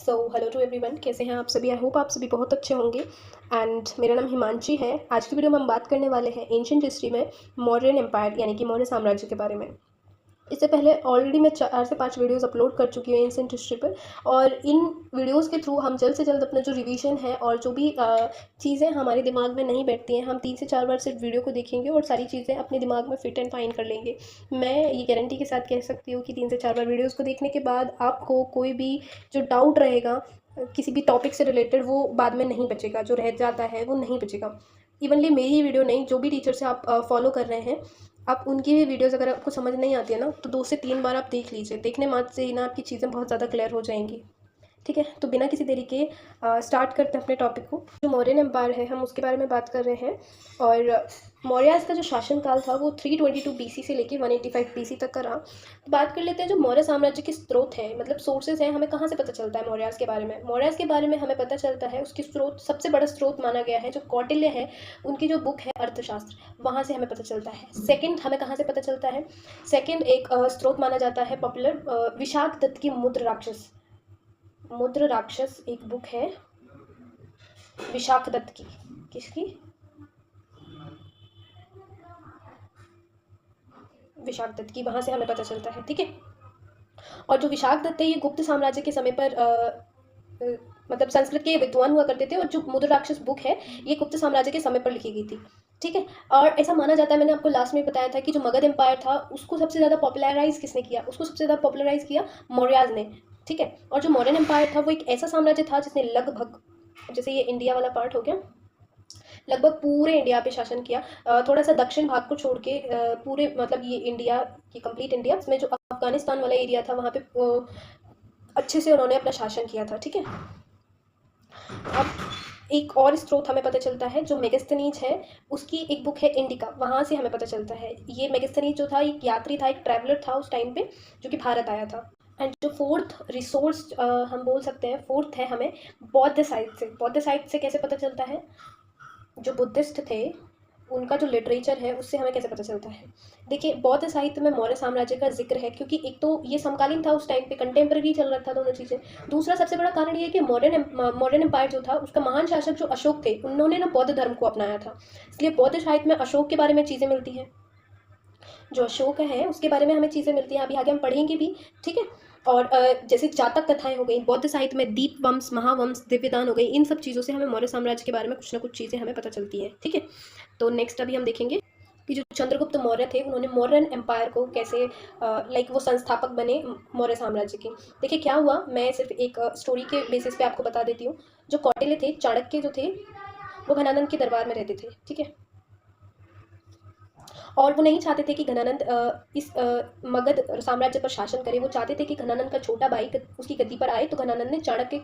Hello to everyone, कैसे हैं आप सभी। आई होप आप सभी बहुत अच्छे होंगे। एंड मेरा नाम हिमांशी है। आज की वीडियो में हम बात करने वाले हैं एंशिएंट हिस्ट्री में मौर्यन एम्पायर यानी कि मौर्य साम्राज्य के बारे में। इससे पहले ऑलरेडी मैं 4 से 5 वीडियोस अपलोड कर चुकी हूँ एंशिएंट हिस्ट्री पर, और इन वीडियोस के थ्रू हम जल्द से जल्द अपना जो रिवीजन है और जो भी चीज़ें हमारे दिमाग में नहीं बैठती हैं, हम 3 से 4 बार सिर्फ वीडियो को देखेंगे और सारी चीज़ें अपने दिमाग में फिट एंड फाइन कर लेंगे। मैं ये गारंटी के साथ कह सकती हूँ कि 3 से 4 बार वीडियोस को देखने के बाद आपको कोई भी जो डाउट रहेगा किसी भी टॉपिक से रिलेटेड, वो बाद में नहीं बचेगा। जो रह जाता है वो नहीं बचेगा। इवनली मेरी वीडियो नहीं, जो भी टीचर से आप फॉलो कर रहे हैं, आप उनकी भी वीडियोस अगर आपको समझ नहीं आती है ना, तो 2 से 3 बार आप देख लीजिए। देखने मात्र से ही ना आपकी चीज़ें बहुत ज़्यादा क्लियर हो जाएंगी। ठीक है, तो बिना किसी देरी के स्टार्ट करते हैं अपने टॉपिक को। जो मौर्यन एम्पायर है, हम उसके बारे में बात कर रहे हैं। और मौर्यास का जो शासनकाल था वो 322 BC से लेकर 185 BC तक का रहा। तो बात कर लेते हैं जो मौर्य साम्राज्य के स्रोत हैं, मतलब सोर्सेज हैं, हमें कहाँ से पता चलता है मौर्यास के बारे में। मौर्यास के बारे में हमें पता चलता है, उसकी स्रोत सबसे बड़ा स्रोत माना गया है जो कौटिल्य है, उनकी जो बुक है अर्थशास्त्र, वहाँ से हमें पता चलता है। सेकेंड हमें कहाँ से पता चलता है, सेकेंड एक स्रोत माना जाता है पॉपुलर, विशाख दत्त की मुद्र राक्षस एक बुक है विशाख दत्त की। किसकी? विशाख दत्त की, वहां से हमें पता चलता है। ठीक है, और जो विशाख दत्त है ये गुप्त साम्राज्य के समय पर मतलब संस्कृत के विद्वान हुआ करते थे, और जो मुद्र राक्षस बुक है ये गुप्त साम्राज्य के समय पर लिखी गई थी। ठीक है, और ऐसा माना जाता है, मैंने आपको लास्ट में बताया था कि जो मगध एम्पायर था उसको सबसे ज़्यादा पॉपुलराइज किसने किया, उसको सबसे ज़्यादा पॉपुलराइज किया मौर्याज ने। ठीक है, और जो मौर्यन एम्पायर था वो एक ऐसा साम्राज्य था जिसने लगभग, जैसे ये इंडिया वाला पार्ट हो गया, लगभग पूरे इंडिया पे शासन किया। थोड़ा सा दक्षिण भाग को छोड़ के पूरे, मतलब ये इंडिया, ये कंप्लीट इंडिया, इसमें जो अफगानिस्तान वाला एरिया था वहाँ पे अच्छे से उन्होंने अपना शासन किया था। ठीक है, अब एक और स्रोत हमें पता चलता है जो मेगस्थनीज है, उसकी एक बुक है इंडिका, वहाँ से हमें पता चलता है। ये मेगस्थनीज जो था एक यात्री था, एक ट्रैवलर था उस टाइम पे, जो कि भारत आया था। एंड जो फोर्थ रिसोर्स हम बोल सकते हैं, फोर्थ है हमें बौद्ध साहित्य से। बौद्ध साहित्य से कैसे पता चलता है, जो बुद्धिस्ट थे उनका जो लिटरेचर है उससे हमें कैसे पता चलता है। देखिए, बौद्ध साहित्य में मौर्य साम्राज्य का जिक्र है, क्योंकि एक तो ये समकालीन था, उस टाइम पे कंटेम्प्रेरी चल रहा था दोनों चीज़ें। दूसरा सबसे बड़ा कारण ये कि मौर्यन एम्पायर जो था उसका महान शासक जो अशोक थे, उन्होंने ना बौद्ध धर्म को अपनाया था, इसलिए बौद्ध साहित्य में अशोक के बारे में चीज़ें मिलती हैं। जो अशोक है उसके बारे में हमें चीज़ें मिलती हैं, अभी आगे हम पढ़ेंगे भी। ठीक है, और जैसे जातक कथाएं हो गई बौद्ध साहित्य में, दीप वंश, महावंश, दिव्यदान हो गई, इन सब चीज़ों से हमें मौर्य साम्राज्य के बारे में कुछ ना कुछ चीज़ें हमें पता चलती है। ठीक है, तो नेक्स्ट अभी हम देखेंगे कि जो चंद्रगुप्त मौर्य थे उन्होंने मौर्यन एम्पायर को कैसे वो संस्थापक बने मौर्य साम्राज्य के। देखिए क्या हुआ, मैं सिर्फ एक स्टोरी के बेसिस पे आपको बता देती हूँ। जो कौटिल्य थे, चाणक्य जो थे, वो घनानंद के दरबार में रहते थे। ठीक है, और वो नहीं चाहते थे कि घनानंद इस मगध साम्राज्य पर शासन करे। वो चाहते थे कि घनानंद का छोटा भाई उसकी गद्दी पर आए। तो घनानंद ने चाणक्य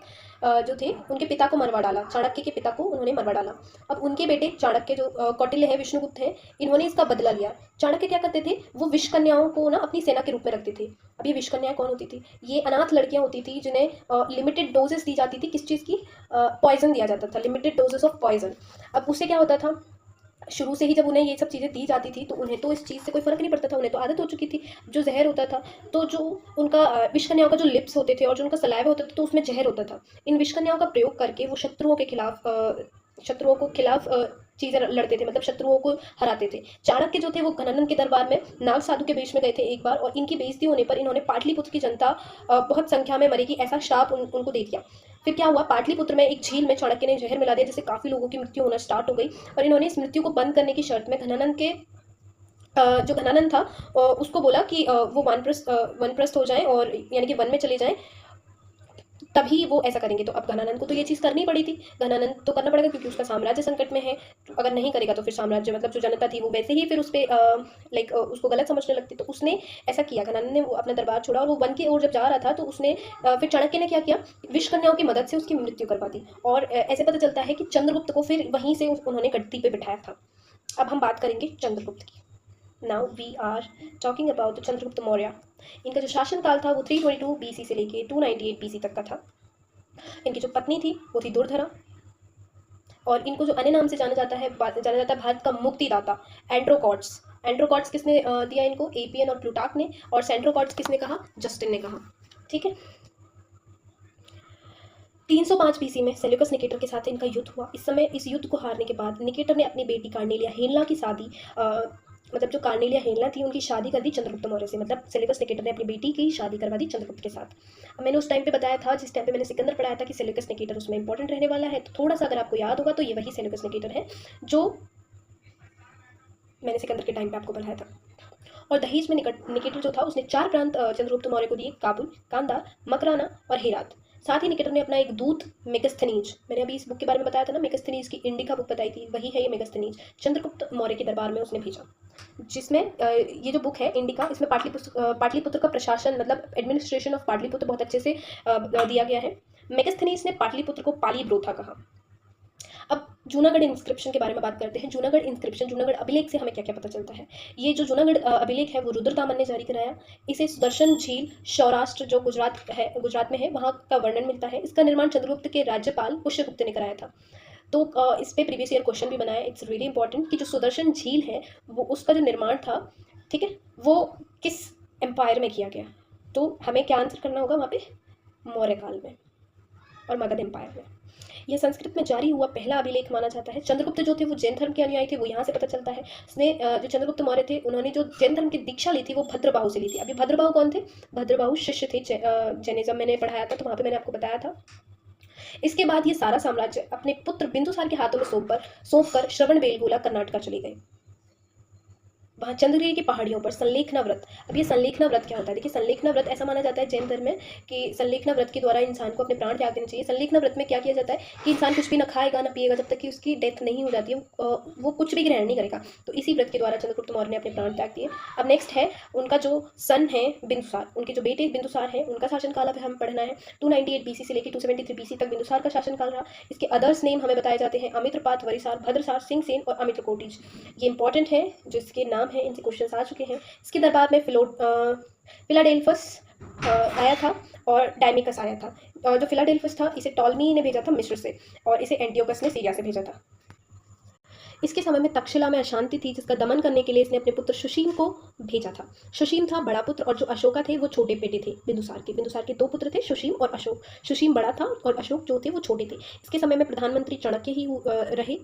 जो थे उनके पिता को मरवा डाला, चाणक्य के पिता को उन्होंने मरवा डाला। अब उनके बेटे चाणक्य जो कौटिल्य है, विष्णुगुप्त है, इन्होंने इसका बदला लिया। चाणक्य क्या करते थे, वो विष कन्याओं को ना अपनी सेना के रूप में रखते थे। अब ये विष कन्याएं कौन होती थी, ये अनाथ लड़कियां होती थी जिन्हें लिमिटेड डोजेस दी जाती थी। किस चीज़ की? पॉइजन दिया जाता था, लिमिटेड डोजेस ऑफ पॉइजन। अब उससे क्या होता था, शुरू से ही जब उन्हें ये सब चीज़ें दी जाती थी तो उन्हें तो इस चीज़ से कोई फ़र्क नहीं पड़ता था, उन्हें तो आदत हो चुकी थी। जो जहर होता था, तो जो उनका विष कन्याओं का जो लिप्स होते थे और जो उनका सलाइवा होता था, तो उसमें जहर होता था। इन विष कन्याओं का प्रयोग करके वो शत्रुओं को खिलाफ चीज़ें लड़ते थे, मतलब शत्रुओं को हराते थे। चाणक्य जो थे वो घनानंद के दरबार में नाग साधु के वेश में गए थे एक बार, और इनकी बेइज्जती होने पर इन्होंने पाटलिपुत्र की जनता बहुत संख्या में मरेगी ऐसा शाप उनको दे दिया। फिर क्या हुआ, पाटलिपुत्र में एक झील में चाणक्य ने जहर मिला दिया, जिससे काफ़ी लोगों की मृत्यु होना स्टार्ट हो गई। और इन्होंने इस मृत्यु को बंद करने की शर्त में जो घनानंद था उसको बोला कि वो वनप्रस्थ हो जाएं, और यानी कि वन में चले जाएं, तभी वो ऐसा करेंगे। तो अब घनानंद को तो ये चीज़ करनी पड़ी थी, घनानंद तो करना पड़ेगा क्योंकि उसका साम्राज्य संकट में है। तो अगर नहीं करेगा तो फिर साम्राज्य, मतलब जो जनता थी वो वैसे ही फिर उस पर उसको गलत समझने लगती। तो उसने ऐसा किया, घनानंद ने वो अपना दरबार छोड़ा और वो वन की ओर जब जा रहा था तो उसने फिर चाणक्य ने क्या किया, विष कन्याओं की मदद से उसकी मृत्यु करवा दी। और ऐसे पता चलता है कि चंद्रगुप्त को फिर वहीं से उन्होंने गद्दी पे बिठाया था। अब हम बात करेंगे चंद्रगुप्त की। Now we are talking about the Chandragupta Maurya. इनका जो शासनकाल था वो 322 BC से लेके 298 BC तक का था। इनकी जो पत्नी थी वो थी दुर्धरा, और इनको जो अन्य नाम से जाना जाता है भारत का मुक्तिदाता, एंड्रोकॉट्स। एंड्रोकॉट्स किसने दिया इनको, एपियन और प्लूटार्क ने। और सेंट्रोकॉट्स किसने कहा, जस्टिन ने कहा। ठीक है, 305 बीसी में सेल्यूकस निकेटर के साथ इनका युद्ध हुआ। इस समय इस युद्ध को हारने के बाद निकेटर ने अपनी बेटी कार्नेलिया हेलेना की शादी मतलब जो कार्नेलिया हेलेना थी उनकी शादी कर दी चंद्रगुप्त मौर्य से। मतलब सेल्यूकस निकेटर ने अपनी बेटी की शादी करवा दी चंद्रगुप्त के साथ। अब मैंने उस टाइम पे बताया था, जिस टाइम पे मैंने सिकंदर पढ़ाया था, कि सेल्यूकस निकेटर उसमें इंपॉर्टेंट रहने वाला है। तो थोड़ा सा अगर आपको याद होगा तो ये वही सेल्यूकस निकेटर है जो मैंने सिकंदर के टाइम पे आपको पढ़ाया था। और दहेज में निकेटर जो था उसने 4 प्रांत चंद्रगुप्त मौर्य को दिए, काबुल, कांधार, मकराना और हेरात। साथ ही निकेटर ने अपना एक दूत मेगस्थनीज, मैंने अभी इस बुक के बारे में बताया था ना, मेगस्थनीज की इंडिका बुक बताई थी, वही है ये मेगस्थनीज, चंद्रगुप्त मौर्य के दरबार में उसने भेजा। जिसमें ये जो बुक है इंडिका, इसमें पाटलिपुत्र का प्रशासन मतलब एडमिनिस्ट्रेशन ऑफ पाटलिपुत्र बहुत अच्छे से दिया गया है। मेगस्थनीज ने पाटलिपुत्र को पाली ब्रोथा कहा। अब जूनागढ़ इंस्क्रिप्शन के बारे में बात करते हैं। जूनागढ़ इंस्क्रिप्शन, जूनागढ़ अभिलेख से हमें क्या क्या पता चलता है। ये जो जूनागढ़ अभिलेख है वो रुद्रतामन ने जारी कराया। इसे सुदर्शन झील सौराष्ट्र जो गुजरात में है वहाँ का वर्णन मिलता है। इसका निर्माण चंद्रगुप्त के राज्यपाल पुष्यगुप्त ने कराया था। तो इस पे प्रीवियस ईयर क्वेश्चन भी बनाया, इट्स रियली इंपॉर्टेंट, कि जो सुदर्शन झील है वो उसका जो निर्माण था, ठीक है, वो किस एम्पायर में किया गया। तो हमें क्या आंसर करना होगा वहाँ पे, मौर्य काल में और मगध एम्पायर में। यह संस्कृत में जारी हुआ पहला अभिलेख माना जाता है। चंद्रगुप्त जो थे वो जैन धर्म के अनुयायी थे, वो यहाँ से पता चलता है। उसने जो चंद्रगुप्त मौर्य थे उन्होंने जो जैन धर्म की दीक्षा ली थी वो भद्रबाहु से ली थी। अभी भद्रबाहु कौन थे, भद्रबाहु शिष्य थे जैनिज्म, मैंने पढ़ाया था तो वहाँ पे मैंने आपको बताया था। इसके बाद ये सारा साम्राज्य अपने पुत्र बिंदुसार के हाथों में सौंपकर श्रवणबेलगोला कर्नाटक चले गए। वहाँ चंद्रगिरी की पहाड़ियों पर संलेखना व्रत। अब ये संलेखना व्रत क्या होता है, देखिए संलेखना व्रत ऐसा माना जाता है जैन धर्म में कि संलेखना व्रत के द्वारा इंसान को अपने प्राण त्याग देने चाहिए। संलेखना व्रत में क्या किया जाता है कि इंसान कुछ भी ना खाएगा ना पिएगा जब तक कि उसकी डेथ नहीं हो जाती है, वो कुछ भी ग्रहण नहीं करेगा। तो इसी व्रत के द्वारा चंद्रगुप्त मौर्य ने अपने प्राण त्याग दिए। अब नेक्स्ट है उनका जो सन है बिंदुसार, उनके जो बेटे बिंदुसार है उनका शासनकाल अब हमें पढ़ना है। 298 बीसी से लेकर 273 बीसी तक बिंदुसार का शासनकाल रहा। इसके अदर्स नेम हमें बताए जाते हैं अमित्रपात, वरिसार, भद्रसार, सिंहसेन और अमित्रकोटिज। ये इंपॉर्टेंट है, जो इसके नाम है इनसे क्वेश्चन आ चुके हैं। इसके दरबार में फिलाडेल्फस आया था और डायमिकस आया था। जो फिलाडेल्फस था इसे टॉलमी ने भेजा था मिस्र से और इसे एंटियोकस ने सीरिया से भेजा था। इसके समय में तक्षशिला में अशांति थी जिसका दमन करने के लिए इसने अपने पुत्र सुशीम को भेजा था। सुशीम था बड़ा पुत्र और जो अशोका थे वो छोटे बेटे थे बिंदुसार के। बिंदुसार के 2 पुत्र थे, सुशीम और अशोक। सुशीम बड़ा था और अशोक जो थे वो छोटे थे। इसके समय में प्रधानमंत्री चाणक्य ही रहे।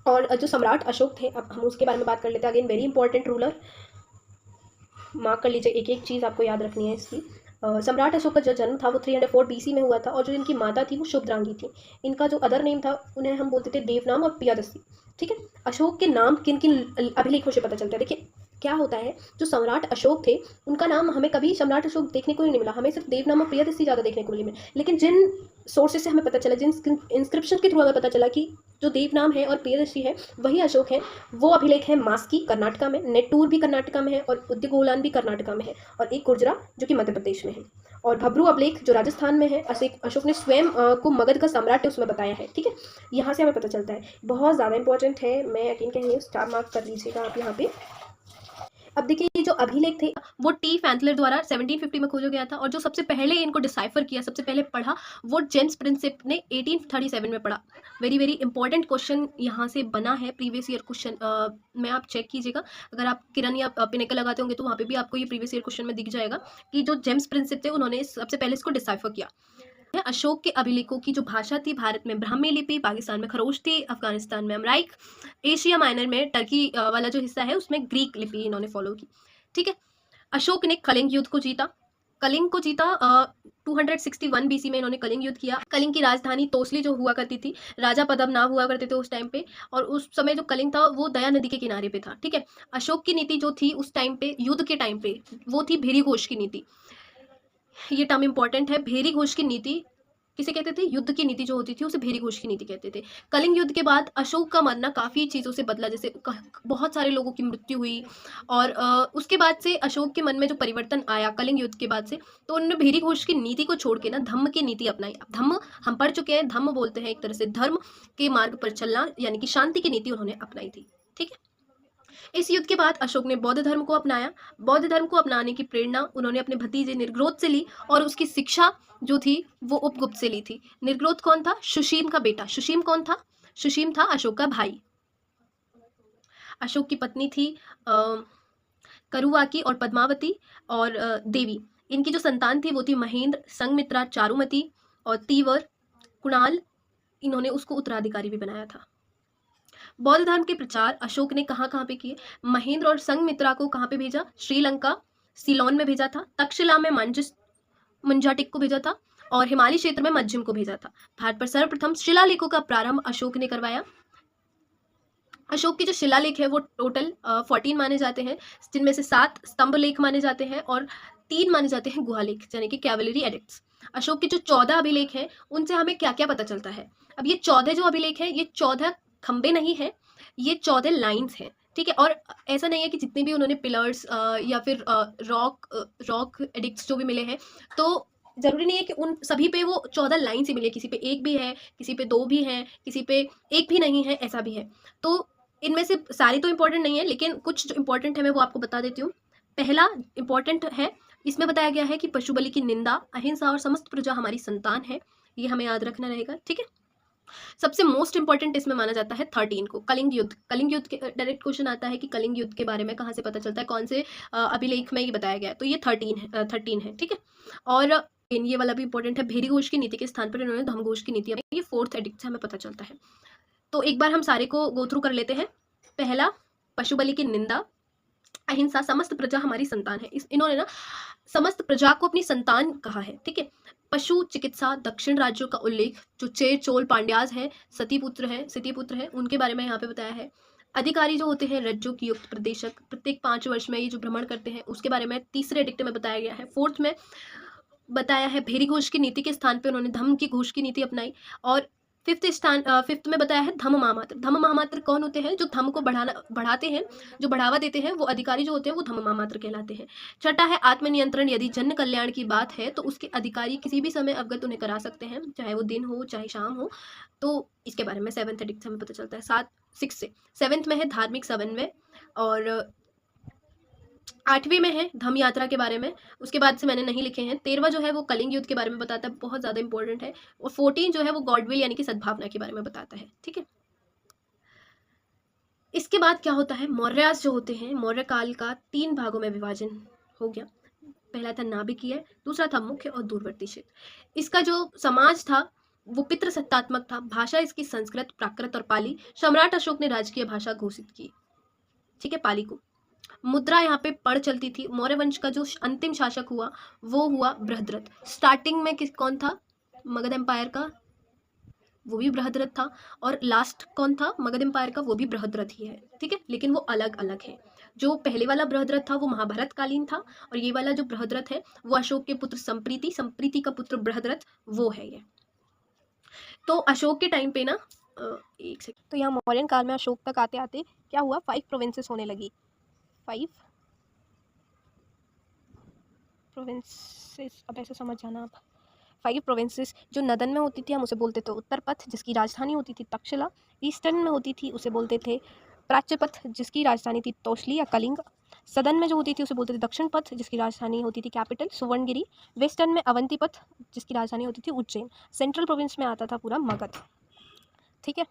और जो सम्राट अशोक थे, अब हम उसके बारे में बात कर लेते हैं। Again very important ruler, mark कर लीजिए, एक एक चीज़ आपको याद रखनी है इसकी। सम्राट अशोक का जो जन्म था वो 304 बीसी में हुआ था और जो इनकी माता थी वो शुभद्रांगी थी। इनका जो अदर नेम था उन्हें हम बोलते थे देवनाम और प्रियदर्शी, ठीक है। अशोक के नाम किन किन अभिलेखों से पता चलता है, देखिए क्या होता है, जो सम्राट अशोक थे उनका नाम हमें कभी सम्राट अशोक देखने को ही नहीं मिला, हमें सिर्फ देवनाम और प्रियदर्शी ज़्यादा देखने को मिले। लेकिन जिन सोर्सेज से हमें पता चला, जिन इंस्क्रिप्शन के थ्रू हमें पता चला कि जो देवनाम है और प्रियदर्शी है वही अशोक है, वो अभिलेख है मास्की कर्नाटका में, नेटूर भी कर्नाटका में है और उद्यगोलान भी कर्नाटका में है और एक गुर्जरा जो कि मध्य प्रदेश में है। और भब्रू अभिलेख जो राजस्थान में है, अशोक ने स्वयं को मगध का सम्राट उसमें बताया है, ठीक है। यहाँ से हमें पता चलता है, बहुत ज़्यादा इंपॉर्टेंट है, मैं यकीन कहिए स्टार मार्क कर लीजिएगा आप यहाँ पे। अब देखिए ये जो अभिलेख थे वो टी फैंथलर द्वारा 1750 में खोजा गया था और जो सबसे पहले इनको डिसाइफर किया, सबसे पहले पढ़ा, वो जेम्स प्रिंसेप ने 1837 में पढ़ा। वेरी वेरी इंपॉर्टेंट क्वेश्चन यहाँ से बना है, प्रीवियस ईयर क्वेश्चन में आप चेक कीजिएगा। अगर आप किरण या पिनेकल लगाते होंगे तो वहाँ पे भी आपको ये प्रीवियस ईयर क्वेश्चन में दिख जाएगा कि जो जेम्स प्रिंसेप थे उन्होंने सबसे पहले इसको डिसाइफर किया। अशोक के अभिलेखों की जो भाषा थी, भारत में ब्राह्मी लिपि, पाकिस्तान में खरोश थी, अफगानिस्तान में अमराइक, एशिया माइनर में टर्की वाला जो हिस्सा है उसमें ग्रीक लिपि इन्होंने फॉलो की, ठीक है। अशोक ने कलिंग युद्ध को जीता। कलिंग को जीता 261 बीसी में इन्होंने कलिंग युद्ध किया। कलिंग की राजधानी तोसली जो हुआ करती थी, राजा पदम नाम हुआ करते थे उस टाइम पे, और उस समय जो कलिंग था वो दया नदी के किनारे पे था, ठीक है। अशोक की नीति जो थी उस टाइम पे, युद्ध के टाइम पे, वो थी भेरी घोष की नीति। ये टर्म इंपॉर्टेंट है, भेरी घोष की नीति किसे कहते थे, युद्ध की नीति जो होती थी उसे भेरी घोष की नीति कहते थे। कलिंग युद्ध के बाद अशोक का मरना काफ़ी चीज़ों से बदला, जैसे बहुत सारे लोगों की मृत्यु हुई और उसके बाद से अशोक के मन में जो परिवर्तन आया कलिंग युद्ध के बाद से, तो उन्होंने भेरी घोष की नीति को छोड़ के ना धम्म की नीति अपनाई। अब धम्म हम पढ़ चुके हैं, धम्म बोलते हैं एक तरह से धर्म के मार्ग पर चलना, यानी कि शांति की नीति उन्होंने अपनाई थी, ठीक है। इस युद्ध के बाद अशोक ने बौद्ध धर्म को अपनाया। बौद्ध धर्म को अपनाने की प्रेरणा उन्होंने अपने भतीजे निर्ग्रोध से ली और उसकी शिक्षा जो थी वो उपगुप्त से ली थी। निर्ग्रोध कौन था, सुशीम का बेटा। सुशीम कौन था, सुशीम था अशोक का भाई। अशोक की पत्नी थी करुवाकी और पद्मावती और देवी। इनकी जो संतान थी वो थी महेंद्र, संगमित्रा, चारुमती और तीवर, कुणाल, इन्होंने उसको उत्तराधिकारी भी बनाया था। बौद्ध धर्म के प्रचार अशोक ने कहाँ कहाँ पे किए? महेंद्र और संघमित्रा को कहाँ पे भेजा? श्रीलंका, सिलोन में भेजा था। तक्षशिला में मंजाटिक को भेजा था और हिमालय क्षेत्र में मज्जिम को भेजा था। भारत पर सर्वप्रथम शिलालेखों का प्रारंभ अशोक ने करवाया। अशोक के जो शिलालेख है वो टोटल 14 माने जाते हैं, जिनमें से 7 स्तंभ लेख माने जाते हैं और 3 माने जाते हैं गुहालेख, यानी कि कैवलरी एडिक्ट्स। अशोक के जो 14 अभिलेख हैं उनसे हमें क्या क्या पता चलता है? अब ये 14 जो अभिलेख हैं ये 14 खंबे नहीं है, ये 14 लाइन्स हैं, ठीक है। और ऐसा नहीं है कि जितने भी उन्होंने पिलर्स या फिर रॉक एडिक्ट्स जो भी मिले हैं, तो जरूरी नहीं है कि उन सभी पे वो 14 लाइन से मिले, किसी पे एक भी है, किसी पे 2 भी हैं, किसी पे एक भी नहीं है, ऐसा भी है। तो इनमें से सारी तो इंपॉर्टेंट नहीं है, लेकिन कुछ जो इंपॉर्टेंट है मैं वो आपको बता देती हूँ। पहला इंपॉर्टेंट है, इसमें बताया गया है कि पशु बलि की निंदा, अहिंसा और समस्त प्रजा हमारी संतान है, ये हमें याद रखना रहेगा, ठीक है। सबसे मोस्ट इंपॉर्टेंट इसमें माना जाता है 13 को, कलिंग युद्ध। कलिंग युद्ध के डायरेक्ट क्वेश्चन आता है कि कलिंग युद्ध के बारे में कहाँ से पता चलता है, कौन से अभिलेख में ये बताया गया है, तो ये 13 है, ठीक है। और ये वाला भी इंपॉर्टेंट है, भेरी घोष की नीति के स्थान पर इन्होंने धम्मघोष की नीति, ये 4th एडिक्ट से हमें पता चलता है। तो एक बार हम सारे को गो थ्रू कर लेते हैं। पहला, पशु बलि की निंदा, अहिंसा, समस्त प्रजा हमारी संतान है। इन्होंने ना समस्त प्रजा को अपनी संतान कहा है, ठीक है। पशु चिकित्सा, दक्षिण राज्यों का उल्लेख, जो चेर चोल पांड्याज हैं, सतीपुत्र हैं, उनके बारे में यहाँ पे बताया है। अधिकारी जो होते हैं राज्यों की युक्त प्रदेशक, प्रत्येक 5 वर्ष में ये जो भ्रमण करते हैं उसके बारे में तीसरे एडिक्ट में बताया गया है। 4th में बताया है भेरी घोष की नीति के स्थान पे उन्होंने धम्म की घोष की नीति अपनाई। और 5th में बताया है धम्म महामात्र। धम्म महामात्र कौन होते हैं? जो धम्म को बढ़ाते हैं, जो बढ़ावा देते हैं, वो अधिकारी जो होते हैं वो धम्म महामात्र कहलाते हैं। छठा है आत्मनियंत्रण। यदि जन कल्याण की बात है तो उसके अधिकारी किसी भी समय अवगत उन्हें करा सकते हैं, चाहे वो दिन हो चाहे शाम हो, तो इसके बारे में 7th एडिक्ट से हमें पता चलता है। 6 से 7th में है धार्मिक समन्वय, और 8वीं में है धम्म यात्रा के बारे में, उसके बाद से मैंने नहीं लिखे हैं। 13वां जो है वो कलिंग युद्ध के बारे में बताता है, बहुत ज़्यादा इंपॉर्टेंट है। और 14 जो है वो गॉडविल यानी कि सद्भावना के बारे में बताता है, ठीक है। इसके बाद क्या होता है, मौर्यास जो होते हैं, मौर्य काल का 3 भागों में विभाजन हो गया। पहला था नाभिकीय, दूसरा था मुख्य और दूरवर्ती क्षेत्र। इसका जो समाज था वो पितृसत्तात्मक था। भाषा इसकी संस्कृत, प्राकृत और पाली। सम्राट अशोक ने राजकीय भाषा घोषित की, ठीक है, पाली को। मुद्रा यहाँ पे पढ़ चलती थी। मौर्य वंश का जो अंतिम शासक हुआ वो हुआ बृहद्रथ। स्टार्टिंग में कौन था मगध एम्पायर का? वो भी बृहद्रथ था। और लास्ट कौन था मगध एम्पायर का? वो भी बृहद्रथ ही है, ठीक है, लेकिन वो अलग अलग है। जो पहले वाला बृहद्रथ था वो महाभारत कालीन था, और ये वाला जो बृहद्रथ है वो अशोक के पुत्र संप्रीति का पुत्र बृहद्रथ वो है ये। तो अशोक के टाइम पे ना एक सेकंड, तो यहाँ मौर्यन काल में अशोक तक आते आते क्या हुआ, 5 प्रोविंसेस होने लगी। 5 प्रोविंसेस, अब ऐसे समझ जाना आप। 5 प्रोविंसेस जो नदन में होती थी हम उसे बोलते थे उत्तर पथ, जिसकी राजधानी होती थी तक्षशिला। ईस्टर्न में होती थी उसे बोलते थे प्राच्य पथ, जिसकी राजधानी थी तोशली या कलिंग। सदन में जो होती थी उसे बोलते थे दक्षिण पथ, जिसकी राजधानी होती थी कैपिटल सुवर्णगिरी। वेस्टर्न में अवंती पथ, जिसकी राजधानी होती थी उज्जैन। सेंट्रल प्रोविंस में आता था पूरा मगध, ठीक है।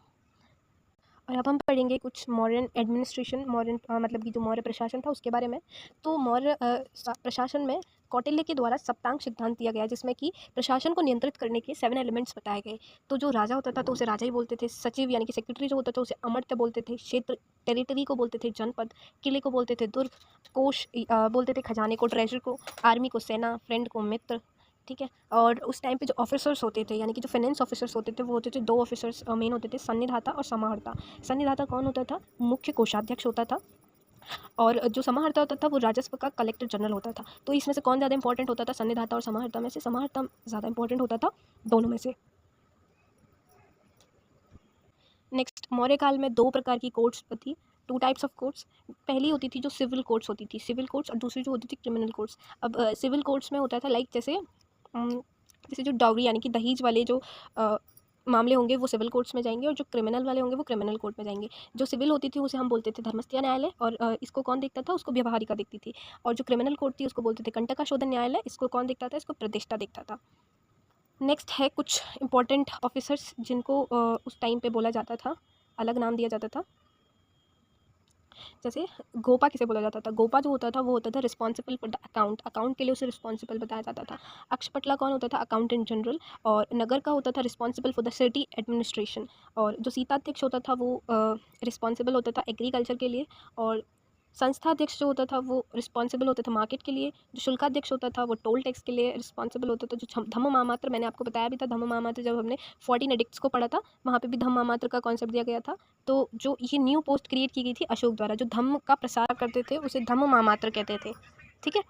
और अब हम पढ़ेंगे कुछ मौर्यन एडमिनिस्ट्रेशन, मौर्यन मतलब कि जो मौर्य प्रशासन था उसके बारे में। तो मौर्य प्रशासन में कौटिल्य के द्वारा सप्तांग सिद्धांत दिया गया, जिसमें कि प्रशासन को नियंत्रित करने के 7 एलिमेंट्स बताए गए। तो जो राजा होता था तो उसे राजा ही बोलते थे, सचिव यानी कि सेक्रेटरी जो होता था उसे अमर्त्य बोलते थे, क्षेत्र टेरिटरी को बोलते थे जनपद, किले को बोलते थे दुर्ग, कोष बोलते थे खजाने को, ट्रेजर को, आर्मी को सेना, फ्रेंड को मित्र, ठीक है। और उस टाइम पे जो ऑफिसर्स होते थे यानी कि जो फाइनेंस ऑफिसर्स होते थे वो होते थे 2 ऑफिसर्स मेन होते थे, सन्निधाता और समाहर्ता। सन्निधाता कौन होता था? मुख्य कोषाध्यक्ष होता था। और जो समाहर्ता होता था वो राजस्व का कलेक्टर जनरल होता था। तो इसमें से कौन ज़्यादा इंपॉर्टेंट होता था? सन्निधाता और समाहर्ता में से समाहर्ता ज़्यादा इंपॉर्टेंट होता था दोनों में से। नेक्स्ट, मौर्य काल में 2 प्रकार की कोर्ट्स थी, 2 टाइप्स ऑफ कोर्ट्स। पहली होती थी जो सिविल कोर्ट्स होती थी, सिविल कोर्ट्स, और दूसरी जो होती थी क्रिमिनल कोर्ट्स। अब सिविल कोर्ट्स में होता था लाइक जैसे जो डाउरी यानी कि दहेज वाले जो मामले होंगे वो सिविल कोर्ट्स में जाएंगे, और जो क्रिमिनल वाले होंगे वो क्रिमिनल कोर्ट में जाएंगे। जो सिविल होती थी उसे हम बोलते थे धर्मस्थला न्यायालय, और इसको कौन देखता था? उसको व्यवहारिका देखती थी। और जो क्रिमिनल कोर्ट थी उसको बोलते थे कंटका शोधन न्यायालय, इसको कौन देखता था? इसको प्रतिष्ठा देखता था। नेक्स्ट है कुछ इंपॉर्टेंट ऑफिसर्स जिनको उस टाइम पे बोला जाता था, अलग नाम दिया जाता था। जैसे गोपा किसे बोला जाता था, गोपा जो होता था वो होता था responsible for the account, account के लिए उसे रिस्पॉन्सिबल बताया जाता था। अक्षपटला कौन होता था, अकाउंटेंट जनरल। और नगर का होता था responsible for the city administration. और जो सीताध्यक्ष होता था वो रिस्पॉन्सिबल होता था एग्रीकल्चर के लिए। और संस्थाध्यक्ष जो होता था वो रिस्पॉन्सिबल होता था मार्केट के लिए। जो शुल्काध्यक्ष होता था वो टोल टैक्स के लिए रिस्पॉन्सिबल होता था। जो धम्म महामात्र, मैंने आपको बताया भी था, धम्म महामात्र जब हमने 14 एडिक्ट्स को पढ़ा था वहाँ पे भी धम्म महामात्र का कॉन्सेप्ट दिया गया था। तो जो ये न्यू पोस्ट क्रिएट की गई थी अशोक द्वारा, जो धम्म का प्रसार करते थे उसे धम्म महामात्र कहते थे, ठीक है।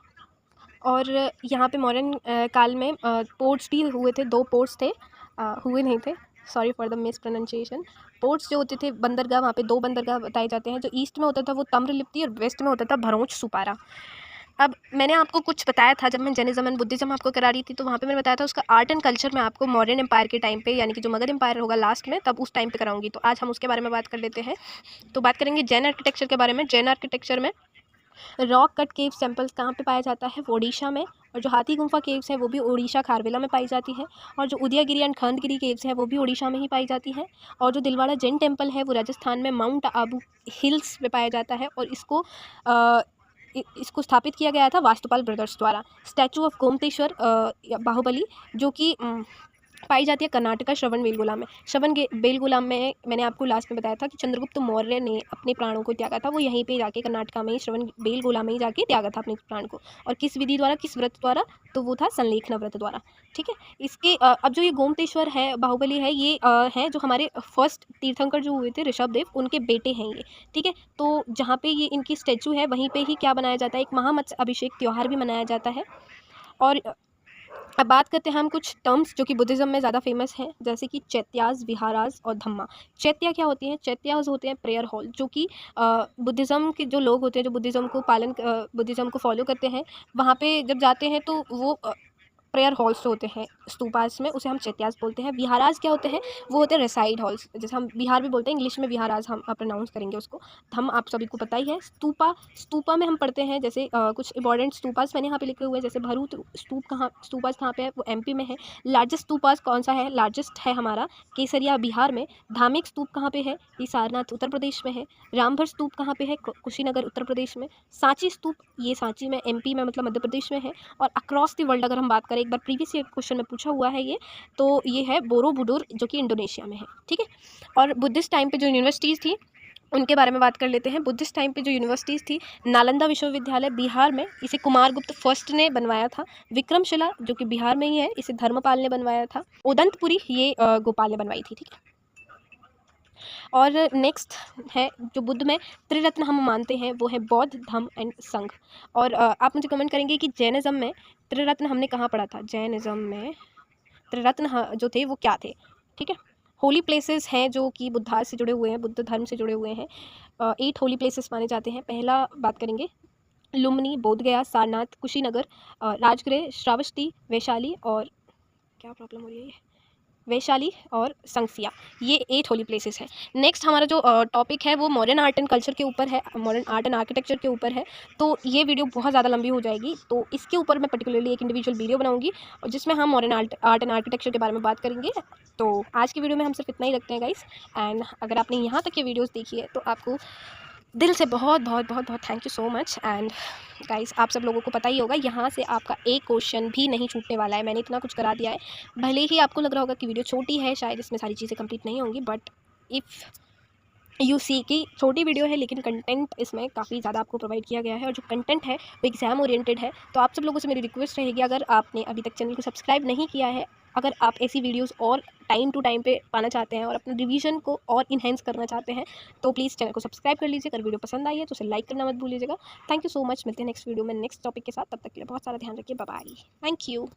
और यहाँ पे मॉडर्न काल में पोर्ट्स भी हुए थे, 2 पोर्ट्स थे, हुए नहीं थे, sorry for the miss pronunciation. Ports जो होते थे बंदरगाह, वहाँ पे 2 बंदरगाह बताए जाते हैं। जो ईस्ट में होता था वो ताम्रलिप्ति और वेस्ट में होता था भरूच सुपारा। अब मैंने आपको कुछ बताया था जब मैं जैनिज्म एंड बुद्धिज्म आपको करा रही थी, तो वहाँ पे मैंने बताया था उसका आर्ट एंड कल्चर मैं आपको मॉडर्न एम्पायर के टाइम पे, यानी कि जो मगध एम्पायर होगा लास्ट में, तब उस टाइम पे कराऊंगी। तो आज हम उसके बारे में बात कर लेते हैं। तो बात करेंगे जैन आर्किटेक्चर के बारे में। जैन आर्किटेक्चर में रॉक कट केव टेम्पल्स कहाँ पे पाया जाता है, वो ओडिशा में। और जो हाथी गुम्फा केव्स हैं वो भी ओडिशा खारवेला में पाई जाती है। और जो उदयगिरी एंड खंडगिरी केव्स हैं वो भी ओडिशा में ही पाई जाती है। और जो दिलवाड़ा जैन टेम्पल है वो राजस्थान में माउंट आबू हिल्स में पाया जाता है। और इसको स्थापित किया गया था वास्तुपाल ब्रदर्स द्वारा। स्टैचू ऑफ गोमतेश्वर बाहुबली जो कि पाई जाती है कर्नाटका श्रवण बेलगोला में। बेलगोला में मैंने आपको लास्ट में बताया था कि चंद्रगुप्त मौर्य ने अपने प्राणों को त्यागा था, वो यहीं पे जाके कर्नाटका में ही श्रवण बेलगोला में ही जाके त्यागा था अपने प्राण को। और किस विधि द्वारा, किस व्रत द्वारा, तो वो था संलेखन व्रत द्वारा, ठीक है। इसके अब जो ये गोमतेश्वर है, बाहुबली है, ये है जो हमारे फर्स्ट तीर्थंकर जो हुए थे ऋषभदेव, उनके बेटे हैं ये, ठीक है। तो जहाँ पे ये इनकी स्टैचू है वहीं पे ही क्या बनाया जाता है, एक महामत्स्य अभिषेक त्यौहार भी मनाया जाता है। और अब बात करते हैं हम कुछ टर्म्स जो कि बुद्धिज़्म में ज़्यादा फेमस हैं, जैसे कि चैत्यास, विहारास और धम्मा। चैत्या क्या होती हैं, चैत्यास होते हैं प्रेयर हॉल, जो कि बुद्धिज़्म के जो लोग होते हैं, जो बुद्धिज़्म को फॉलो करते हैं, वहाँ पे जब जाते हैं तो वो प्रेयर हॉल्स होते हैं स्तूपास में, उसे हम चैत्यास बोलते हैं। विहारास क्या होते हैं, वो होते हैं रेसाइड हॉल्स, जैसे हम बिहार भी बोलते हैं, इंग्लिश में विहारास हम प्रोनाउंस करेंगे उसको। हम आप सभी को पता ही है। स्तूपा में हम पढ़ते हैं, जैसे कुछ इंपॉर्टेंट स्तूपास मैंने यहाँ पे लिखे हुए हैं, जैसे भरूच स्तूपास कहाँ पे है, वो एमपी में है। लार्जेस्ट स्तूपास कौन सा है, लार्जेस्ट है हमारा केसरिया बिहार में। धार्मिक स्तूप कहाँ पे है, ये सारनाथ उत्तर प्रदेश में है। रामभर स्तूप कहाँ पे है, कुशीनगर उत्तर प्रदेश में। सांची स्तूप, ये सांची में एमपी में, मतलब मध्य प्रदेश में है। और अक्रॉस द वर्ल्ड अगर हम बात करें, एक बार प्रीवियस ईयर क्वेश्चन में पूछा हुआ है ये, तो ये है बोरोबुदुर जो कि इंडोनेशिया में है, ठीक है। और बुद्धिस्ट टाइम पे जो यूनिवर्सिटीज़ थी उनके बारे में बात कर लेते हैं। बुद्धिस्ट टाइम पे जो यूनिवर्सिटीज़ थी, नालंदा विश्वविद्यालय बिहार में, इसे कुमारगुप्त फर्स्ट ने बनवाया था। विक्रमशिला जो कि बिहार में ही है, इसे धर्मपाल ने बनवाया था। उदंतपुरी ये गोपाल ने बनवाई थी, ठीक है। और नेक्स्ट है जो बुद्ध में त्रिरत्न हम मानते हैं, वो है बौद्ध, धम्म एंड संघ। और आप मुझे कमेंट करेंगे कि जैनिज़्म में त्रिरत्न हमने कहाँ पढ़ा था। जैनिज़्म में त्रिरत्न जो थे वो क्या थे, ठीक है। होली प्लेसेस हैं जो कि बुद्धा से जुड़े हुए हैं, बुद्ध धर्म से जुड़े हुए हैं। 8 होली प्लेसेस माने जाते हैं। पहला बात करेंगे लुम्बिनी, बोधगया, सारनाथ, कुशीनगर, राजगृह, श्रावस्ती, वैशाली, और क्या प्रॉब्लम हो रही है, वैशाली और संक्सिया, ये 8 होली प्लेसेस हैं। नेक्स्ट हमारा जो टॉपिक है वो मॉडर्न आर्ट एंड कल्चर के ऊपर है, मॉडर्न आर्ट एंड आर्किटेक्चर के ऊपर है। तो ये वीडियो बहुत ज़्यादा लंबी हो जाएगी, तो इसके ऊपर मैं पर्टिकुलरली एक इंडिविजुअल वीडियो बनाऊंगी और जिसमें हम मॉडर्न आर्ट एंड आर्किटेक्चर के बारे में बात करेंगे। तो आज की वीडियो में हम सिर्फ इतना ही रखते हैं गाइस। एंड अगर आपने यहाँ तक ये वीडियोज़ देखी है तो आपको दिल से बहुत बहुत बहुत बहुत thank you so much. And guys, आप सब लोगों को पता ही होगा, यहाँ से आपका एक क्वेश्चन भी नहीं छूटने वाला है। मैंने इतना कुछ करा दिया है, भले ही आपको लग रहा होगा कि वीडियो छोटी है, शायद इसमें सारी चीज़ें कंप्लीट नहीं होंगी, बट इफ़ यू सी की छोटी वीडियो है लेकिन कंटेंट इसमें काफ़ी ज़्यादा आपको प्रोवाइड किया गया है। और जो कंटेंट है वो एग्ज़ाम ओरिएंटेड है। तो आप सब लोगों से मेरी रिक्वेस्ट रहेगी, अगर आपने अभी तक चैनल को सब्सक्राइब नहीं किया है, अगर आप ऐसी वीडियोस और टाइम टू टाइम पे पाना चाहते हैं और अपने रिवीजन को और इन्हेंस करना चाहते हैं, तो प्लीज़ चैनल को सब्सक्राइब कर लीजिए। अगर वीडियो पसंद आई है तो उसे लाइक करना मत भूलिएगा। Thank you so much. मिलते हैं नेक्स्ट वीडियो में नेक्स्ट टॉपिक के साथ, तब तक के लिए बहुत सारा ध्यान रखिए। Bye bye. Thank you.